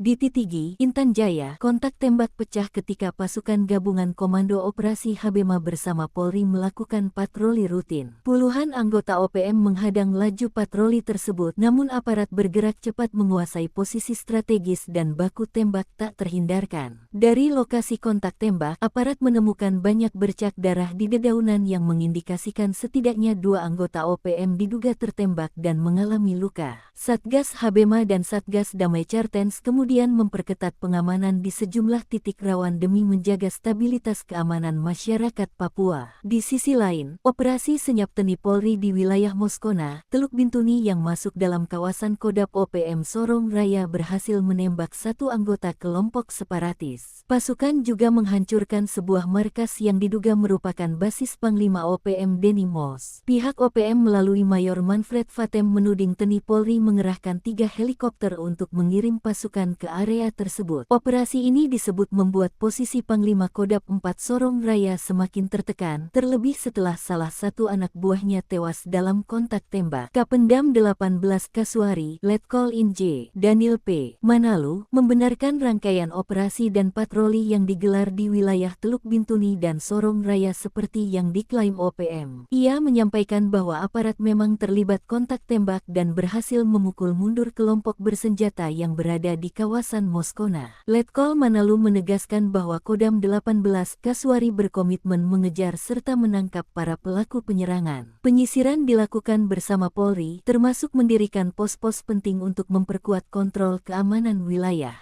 Di Titigi, Intan Jaya, kontak tembak pecah ketika pasukan gabungan Komando Operasi Habema bersama Polri melakukan patroli rutin. Puluhan anggota OPM menghadang laju patroli tersebut, namun aparat bergerak cepat menguasai posisi strategis dan baku tembak tak terhindarkan. Dari lokasi kontak tembak, aparat menemukan banyak bercak darah di dedaunan yang mengindikasikan setidaknya 2 anggota OPM diduga tertembak dan mengalami luka. Satgas Habema dan Satgas Damai Cartens kemudian memperketat pengamanan di sejumlah titik rawan demi menjaga stabilitas keamanan masyarakat Papua. Di sisi lain, operasi senyap teni Polri di wilayah Moskona, Teluk Bintuni yang masuk dalam kawasan Kodap OPM Sorong Raya berhasil menembak 1 anggota kelompok separatis. Pasukan juga menghancurkan sebuah markas yang diduga merupakan basis Panglima OPM Denny Mos. Pihak OPM melalui Mayor Manfred Vatem menuding teni Polri mengerahkan 3 helikopter untuk mengirim pasukan ke area tersebut. Operasi ini disebut membuat posisi Panglima Kodap 4 Sorong Raya semakin tertekan, terlebih setelah salah satu anak buahnya tewas dalam kontak tembak. Kapendam 18 Kasuari, Letkol Inj. Daniel P. Manalu, membenarkan rangkaian operasi dan patroli yang digelar di wilayah Teluk Bintuni dan Sorong Raya seperti yang diklaim OPM. Ia menyampaikan bahwa aparat memang terlibat kontak tembak dan berhasil memukul mundur kelompok bersenjata yang berada di kawasan Moskona. Letkol Manalu menegaskan bahwa Kodam 18 Kasuari berkomitmen mengejar serta menangkap para pelaku penyerangan. Penyisiran dilakukan bersama Polri, termasuk mendirikan pos-pos penting untuk memperkuat kontrol keamanan wilayah.